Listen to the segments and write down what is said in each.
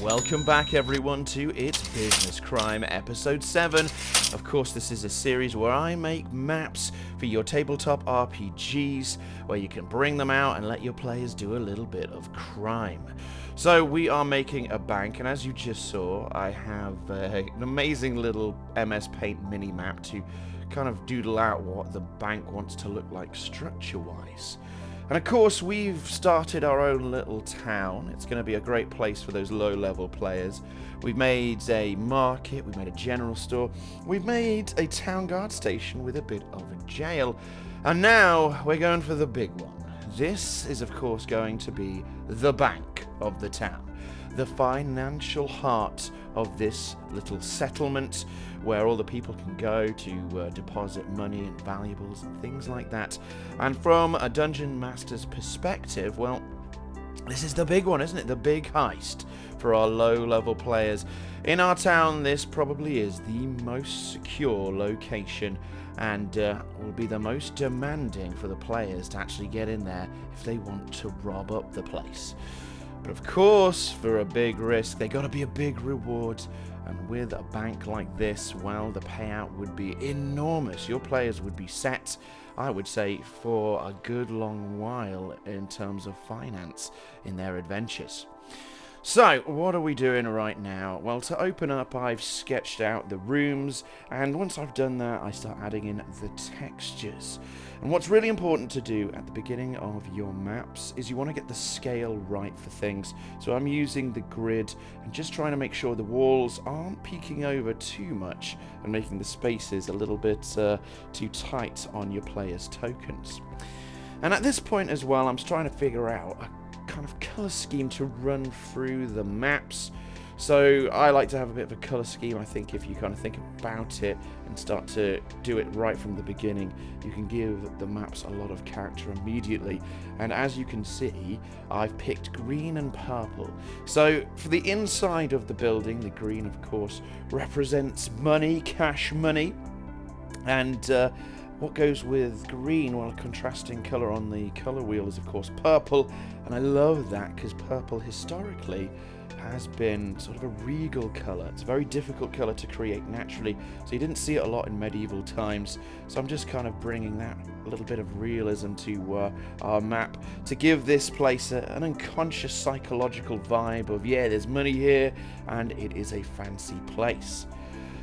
Welcome back everyone to It's Business Crime episode 7. Of course, this is a series where I make maps for your tabletop RPGs where you can bring them out and let your players do a little bit of crime. So we are making a bank, and as you just saw, I have an amazing little MS Paint mini map to kind of doodle out what the bank wants to look like structure-wise. And of course, we've started our own little town. It's going to be a great place for those low-level players. We've made a market, we've made a general store, we've made a town guard station with a bit of a jail. And now we're going for the big one. This is, of course, going to be the bank of the town. The financial heart of this little settlement where all the people can go to deposit money and valuables and things like that. And from a dungeon master's perspective, well, this is the big one, isn't it? The big heist for our low-level players. In our town, this probably is the most secure location and will be the most demanding for the players to actually get in there if they want to rob up the place. But of course, for a big risk, they got to be a big reward. And with a bank like this, well, the payout would be enormous. Your players would be set, I would say, for a good long while in terms of finance in their adventures. So, what are we doing right now? Well, to open up, I've sketched out the rooms, and once I've done that, I start adding in the textures. And what's really important to do at the beginning of your maps is you want to get the scale right for things. So I'm using the grid and just trying to make sure the walls aren't peeking over too much and making the spaces a little bit too tight on your players' tokens. And at this point as well, I'm trying to figure out a kind of color scheme to run through the maps. So I like to have a bit of a color scheme. I think if you kind of think about it and start to do it right from the beginning, you can give the maps a lot of character immediately. And as you can see, I've picked green and purple. So for the inside of the building, the green, of course, represents money, cash money. And what goes with green? Well, a contrasting colour on the colour wheel is, of course, purple. And I love that because purple historically has been sort of a regal colour. It's a very difficult colour to create naturally, so you didn't see it a lot in medieval times. So I'm just kind of bringing that little bit of realism to our map to give this place an unconscious psychological vibe of, yeah, there's money here and it is a fancy place.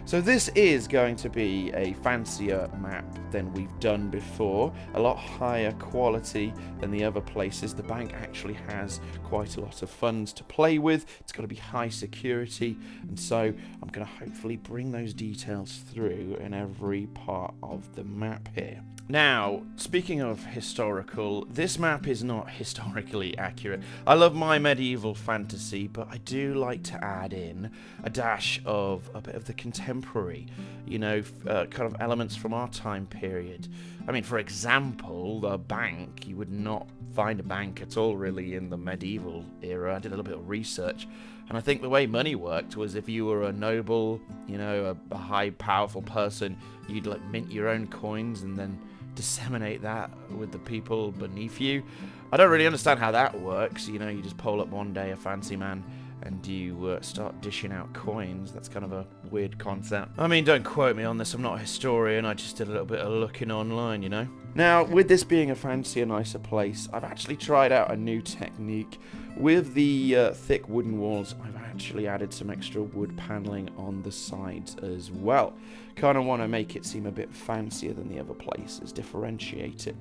So this is going to be a fancier map than we've done before, a lot higher quality than the other places. The bank actually has quite a lot of funds to play with. It's got to be high security, and so I'm going to hopefully bring those details through in every part of the map here. Now, speaking of historical, this map is not historically accurate. I love my medieval fantasy, but I do like to add in a dash of a bit of the contemporary, you know, kind of elements from our time period. I mean, for example, the bank, you would not find a bank at all really in the medieval era. I did a little bit of research, and I think the way money worked was if you were a noble, you know, a high powerful person, you'd like mint your own coins and then disseminate that with the people beneath you. I don't really understand how that works. You know, you just poll up one day a fancy man and you start dishing out coins. That's kind of a weird concept. I mean, don't quote me on this, I'm not a historian, I just did a little bit of looking online, you know. Now, with this being a fancier, nicer place, I've actually tried out a new technique. With the thick wooden walls, I've actually added some extra wood paneling on the sides as well. Kind of want to make it seem a bit fancier than the other places, differentiate it.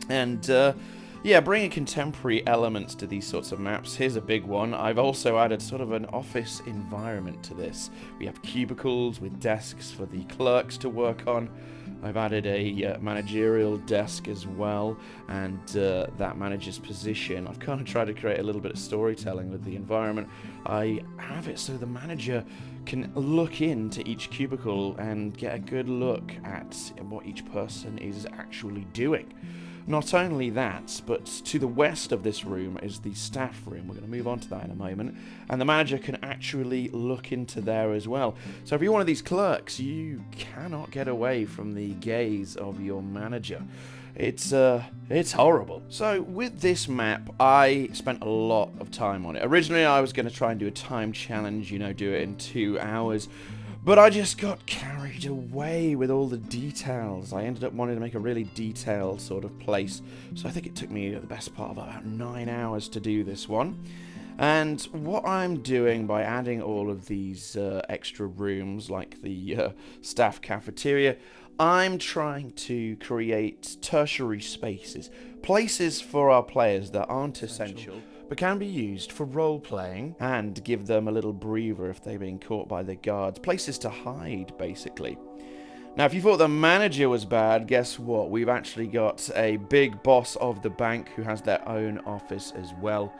And yeah, bringing contemporary elements to these sorts of maps. Here's a big one. I've also added sort of an office environment to this. We have cubicles with desks for the clerks to work on. I've added a managerial desk as well, and that manager's position. I've kind of tried to create a little bit of storytelling with the environment. I have it so the manager can look into each cubicle and get a good look at what each person is actually doing. Not only that, but to the west of this room is the staff room. We're going to move on to that in a moment. And the manager can actually look into there as well. So if you're one of these clerks, you cannot get away from the gaze of your manager. It's horrible. So with this map, I spent a lot of time on it. Originally, I was going to try and do a time challenge, you know, do it in 2 hours. But I just got carried away with all the details. I ended up wanting to make a really detailed sort of place. So I think it took me the best part of about 9 hours to do this one. And what I'm doing by adding all of these extra rooms, like the staff cafeteria, I'm trying to create tertiary spaces, places for our players that aren't essential, but can be used for role-playing and give them a little breather if they're being caught by the guards. Places to hide, basically. Now, if you thought the manager was bad, guess what? We've actually got a big boss of the bank who has their own office as well.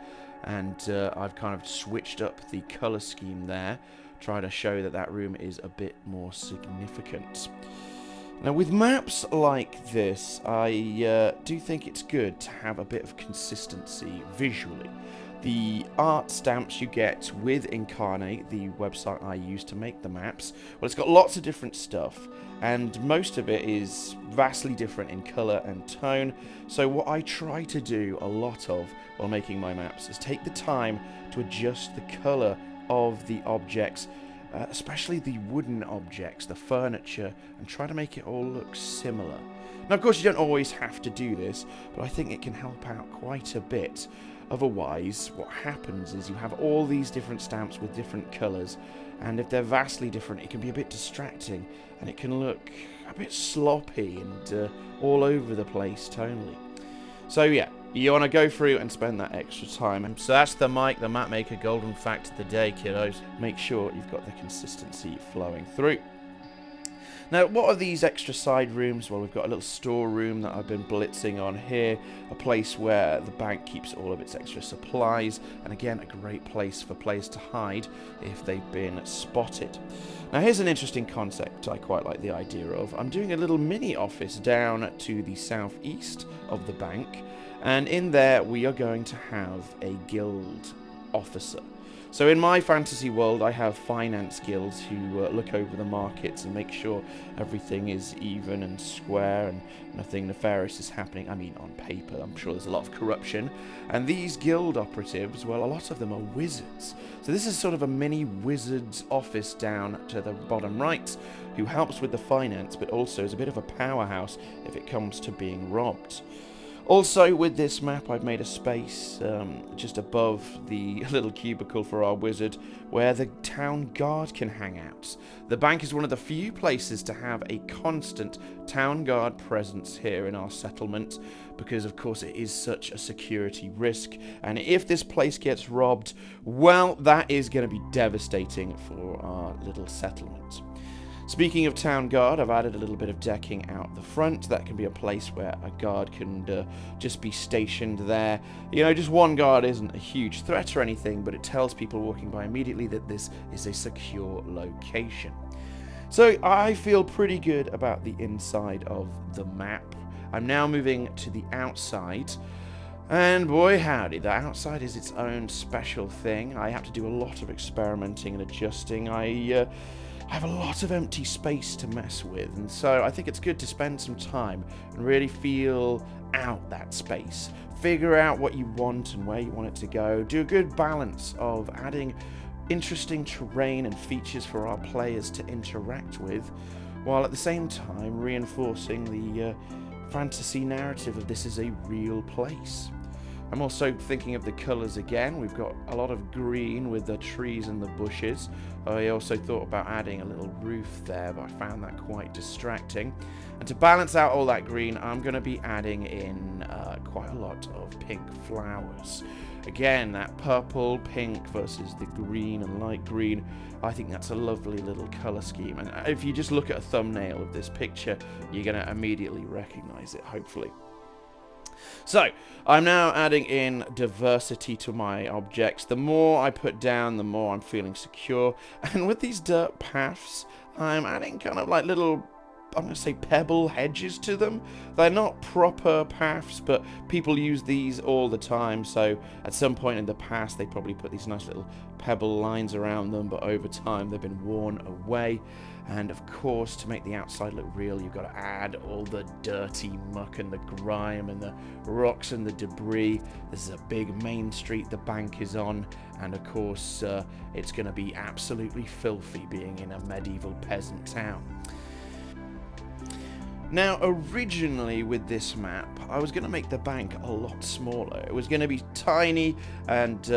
And I've kind of switched up the colour scheme there, trying to show that that room is a bit more significant. Now, with maps like this, I do think it's good to have a bit of consistency visually. The art stamps you get with Inkarnate, the website I use to make the maps, well, it's got lots of different stuff, and most of it is vastly different in colour and tone. So what I try to do a lot of while making my maps is take the time to adjust the colour of the objects, especially the wooden objects, the furniture, and try to make it all look similar. Now, of course, you don't always have to do this, but I think it can help out quite a bit. Otherwise, what happens is you have all these different stamps with different colours, and if they're vastly different, it can be a bit distracting, and it can look a bit sloppy and all over the place tonally. So yeah, you want to go through and spend that extra time. So that's the Mike, the Mapmaker Golden Fact of the Day, kiddos. Make sure you've got the consistency flowing through. Now, what are these extra side rooms? Well, we've got a little storeroom that I've been blitzing on here, a place where the bank keeps all of its extra supplies, and again, a great place for players to hide if they've been spotted. Now, here's an interesting concept I quite like the idea of. I'm doing a little mini office down to the southeast of the bank, and in there we are going to have a guild officer. So in my fantasy world, I have finance guilds who look over the markets and make sure everything is even and square and nothing nefarious is happening. I mean, on paper, I'm sure there's a lot of corruption. And these guild operatives, well, a lot of them are wizards. So this is sort of a mini wizard's office down to the bottom right, who helps with the finance, but also is a bit of a powerhouse if it comes to being robbed. Also, with this map, I've made a space just above the little cubicle for our wizard where the town guard can hang out. The bank is one of the few places to have a constant town guard presence here in our settlement because, of course, it is such a security risk. And if this place gets robbed, well, that is going to be devastating for our little settlement. Speaking of town guard, I've added a little bit of decking out the front. That can be a place where a guard can just be stationed there. You know, just one guard isn't a huge threat or anything, but it tells people walking by immediately that this is a secure location. So I feel pretty good about the inside of the map. I'm now moving to the outside. And boy howdy, the outside is its own special thing. I have to do a lot of experimenting and adjusting. I have a lot of empty space to mess with, and so I think it's good to spend some time and really feel out that space. Figure out what you want and where you want it to go. Do a good balance of adding interesting terrain and features for our players to interact with, while at the same time reinforcing the fantasy narrative of this is a real place. I'm also thinking of the colours again. We've got a lot of green with the trees and the bushes. I also thought about adding a little roof there, but I found that quite distracting. And to balance out all that green, I'm going to be adding in quite a lot of pink flowers. Again, that purple, pink versus the green and light green. I think that's a lovely little colour scheme. And if you just look at a thumbnail of this picture, you're going to immediately recognise it, hopefully. So, I'm now adding in diversity to my objects. The more I put down, the more I'm feeling secure. And with these dirt paths, I'm adding kind of like little I'm going to say pebble hedges to them. They're not proper paths, but people use these all the time. So at some point in the past, they probably put these nice little pebble lines around them, but over time they've been worn away. And of course, to make the outside look real, you've got to add all the dirty muck and the grime and the rocks and the debris. This is a big main street the bank is on, and of course it's going to be absolutely filthy being in a medieval peasant town. Now, originally with this map, I was going to make the bank a lot smaller. It was going to be tiny and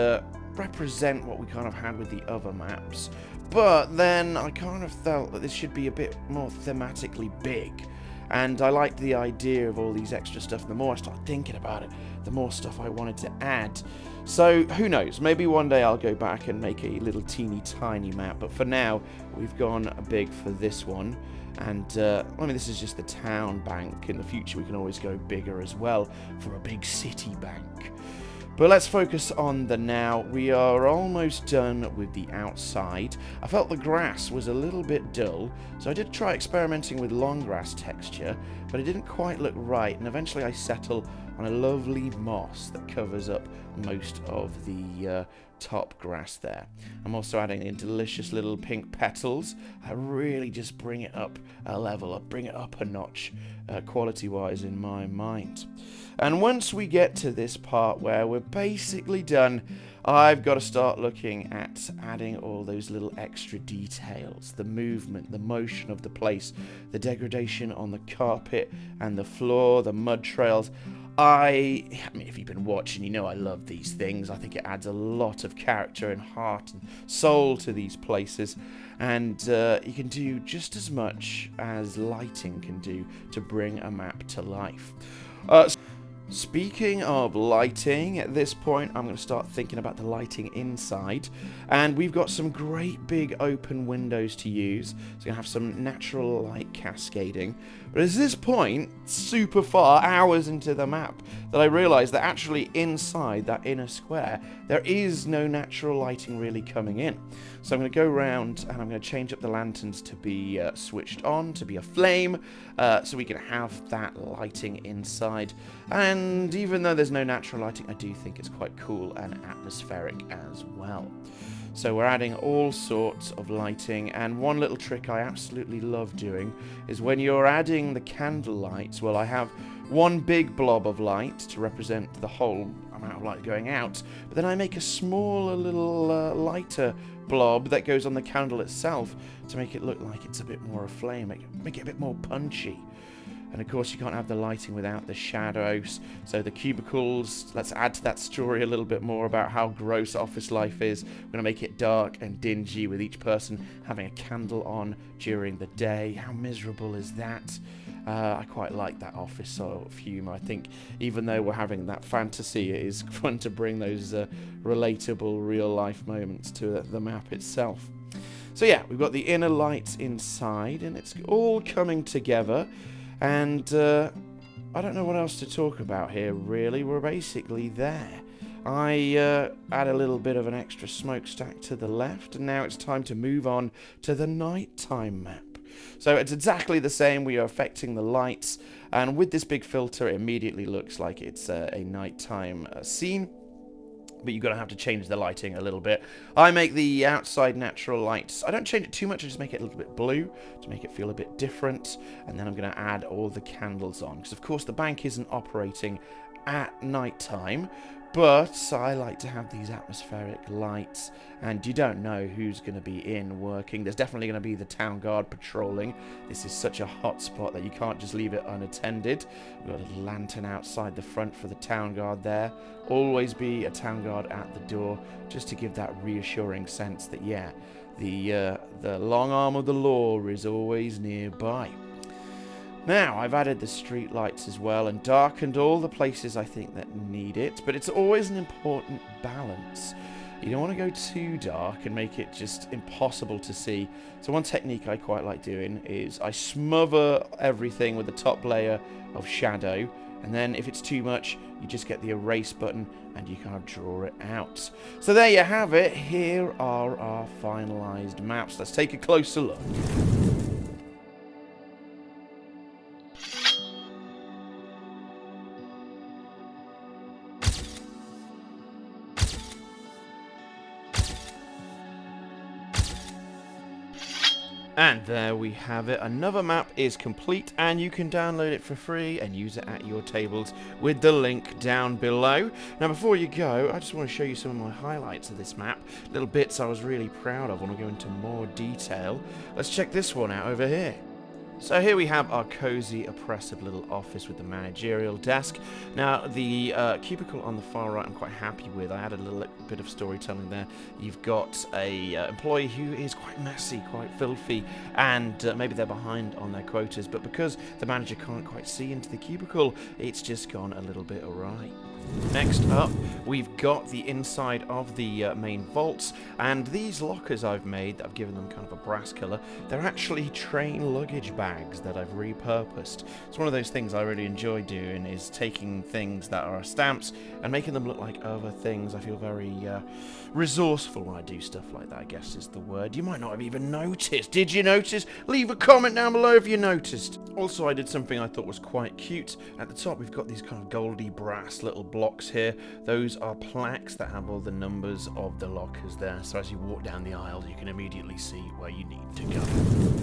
represent what we kind of had with the other maps. But then I kind of felt that this should be a bit more thematically big. And I liked the idea of all these extra stuff. The more I started thinking about it, the more stuff I wanted to add. So who knows, maybe one day I'll go back and make a little teeny tiny map. But for now, we've gone big for this one. And, I mean, this is just the town bank. In the future, we can always go bigger as well for a big city bank. But let's focus on the now. We are almost done with the outside. I felt the grass was a little bit dull, so I did try experimenting with long grass texture, but it didn't quite look right, and eventually I settled on a lovely moss that covers up most of the top grass there. I'm also adding in delicious little pink petals. I really just bring it up a level, bring it up a notch quality-wise in my mind. And once we get to this part where we're basically done, I've got to start looking at adding all those little extra details, the movement, the motion of the place, the degradation on the carpet and the floor, the mud trails. I mean, if you've been watching, you know I love these things. I think it adds a lot of character and heart and soul to these places. And you can do just as much as lighting can do to bring a map to life. Speaking of lighting, at this point I'm going to start thinking about the lighting inside, and we've got some great big open windows to use, so we're going to have some natural light cascading. But at this point, super far, hours into the map, that I realised that actually inside that inner square there is no natural lighting really coming in. So I'm going to go around and I'm going to change up the lanterns to be switched on, to be a flame, so we can have that lighting inside. And even though there's no natural lighting, I do think it's quite cool and atmospheric as well. So we're adding all sorts of lighting, and one little trick I absolutely love doing is when you're adding the candle lights, well, I have one big blob of light to represent the whole amount of light going out, but then I make a smaller little lighter blob that goes on the candle itself to make it look like it's a bit more aflame, make it a bit more punchy. And of course you can't have the lighting without the shadows, so the cubicles, let's add to that story a little bit more about how gross office life is. We're going to make it dark and dingy with each person having a candle on during the day. How miserable is that? I quite like that office sort of humour. I think even though we're having that fantasy, it is fun to bring those relatable real life moments to the map itself. So yeah, we've got the inner lights inside and it's all coming together. And I don't know what else to talk about here, really. We're basically there. I add a little bit of an extra smokestack to the left, and now it's time to move on to the nighttime map. So it's exactly the same. We are affecting the lights, and with this big filter, it immediately looks like it's a nighttime scene. But you're going to have to change the lighting a little bit. I make the outside natural lights. I don't change it too much. I just make it a little bit blue to make it feel a bit different. And then I'm going to add all the candles on. Because, of course, the bank isn't operating at night time. But I like to have these atmospheric lights. And you don't know who's going to be in working. There's definitely going to be the town guard patrolling. This is such a hot spot that you can't just leave it unattended. We've got a little lantern outside the front for the town guard there. Always be a town guard at the door, just to give that reassuring sense that, yeah, the long arm of the law is always nearby. Now, I've added the street lights as well and darkened all the places I think that need it, but it's always an important balance. You don't want to go too dark and make it just impossible to see. So one technique I quite like doing is I smother everything with the top layer of shadow, and then if it's too much, you just get the erase button and you kind of draw it out. So there you have it. Here are our finalized maps. Let's take a closer look. And there we have it. Another map is complete, and you can download it for free and use it at your tables with the link down below. Now, before you go, I just want to show you some of my highlights of this map. Little bits I was really proud of. I want to go into more detail. Let's check this one out over here. So here we have our cozy, oppressive little office with the managerial desk. Now, the cubicle on the far right I'm quite happy with. I added a little bit of storytelling there. You've got a employee who is quite messy, quite filthy, and maybe they're behind on their quotas, but because the manager can't quite see into the cubicle, it's just gone a little bit awry. Next up, we've got the inside of the main vaults, and these lockers I've made, I've given them kind of a brass colour, they're actually train luggage bags that I've repurposed. It's one of those things I really enjoy doing, is taking things that are stamps and making them look like other things. I feel very resourceful when I do stuff like that, I guess is the word. You might not have even noticed. Did you notice? Leave a comment down below if you noticed. Also, I did something I thought was quite cute. At the top, we've got these kind of goldy brass little blocks here. Those are plaques that have all the numbers of the lockers there, so as you walk down the aisle you can immediately see where you need to go.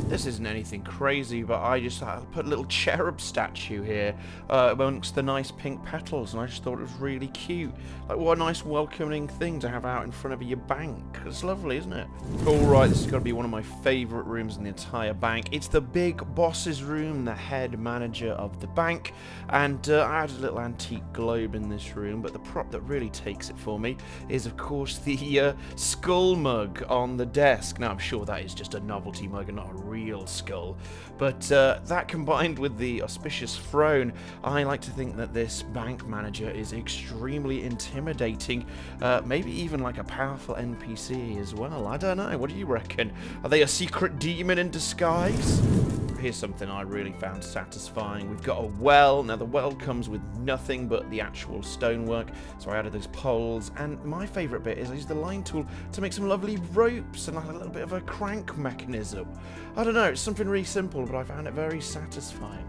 This isn't anything crazy, but I just put a little cherub statue here amongst the nice pink petals, and I just thought it was really cute. Like, what a nice welcoming thing to have out in front of your bank. It's lovely, isn't it? Alright, this has got to be one of my favourite rooms in the entire bank. It's the big boss's room, the head manager of the bank, and I added a little antique globe in this room, but the prop that really takes it for me is, of course, the skull mug on the desk. Now, I'm sure that is just a novelty mug and not a real skull, but that combined with the auspicious throne, I like to think that this bank manager is extremely intimidating, maybe even like a powerful NPC as well. I don't know, what do you reckon? Are they a secret demon in disguise? Here's something I really found satisfying. We've got a well. Now, the well comes with nothing but the actual stonework, so I added those poles, and my favourite bit is I used the line tool to make some lovely ropes and like a little bit of a crank mechanism. I don't know, it's something really simple, but I found it very satisfying.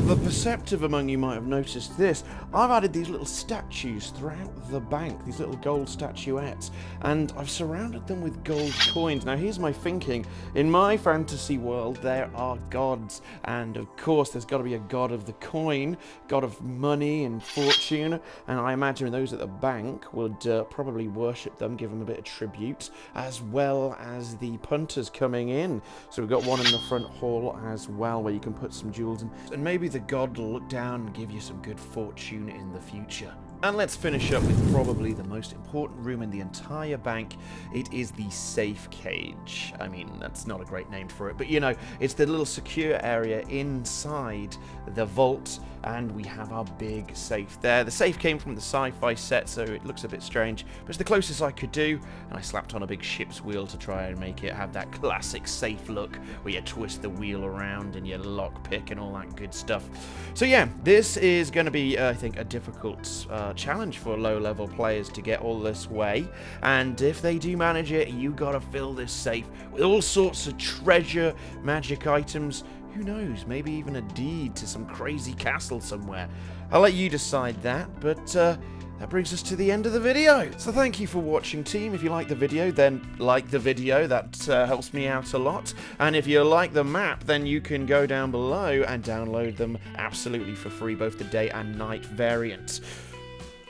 The perceptive among you might have noticed this. I've added these little statues throughout the bank, these little gold statuettes, and I've surrounded them with gold coins. Now, here's my thinking. In my fantasy world, there are gods, and of course there's got to be a god of the coin, god of money and fortune, and I imagine those at the bank would probably worship them, give them a bit of tribute, as well as the punters coming in. So we've got one in the front hall as well, where you can put some jewels in, and maybe the god will look down and give you some good fortune in the future. And let's finish up with probably the most important room in the entire bank. It is the safe cage. I mean, that's not a great name for it, but you know, it's the little secure area inside the vault, and we have our big safe there. The safe came from the sci-fi set, so it looks a bit strange, but it's the closest I could do, and I slapped on a big ship's wheel to try and make it have that classic safe look, where you twist the wheel around and you lockpick and all that good stuff. So yeah, this is going to be, I think, a difficult challenge for low-level players to get all this way, and if they do manage it, you gotta fill this safe with all sorts of treasure, magic items, who knows, maybe even a deed to some crazy castle somewhere. I'll let you decide that, but that brings us to the end of the video. So thank you for watching, team. If you like the video, then like the video. That helps me out a lot. And if you like the map, then you can go down below and download them absolutely for free, both the day and night variants.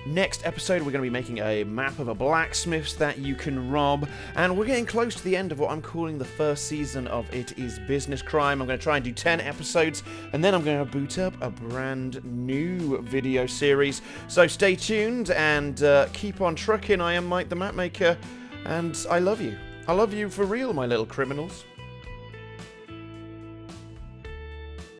Next episode, we're going to be making a map of a blacksmith's that you can rob, and we're getting close to the end of what I'm calling the first season of It Is Business Crime. I'm going to try and do 10 episodes, and then I'm going to boot up a brand new video series. So stay tuned and keep on trucking. I am Mike the Mapmaker, and I love you. I love you for real, my little criminals.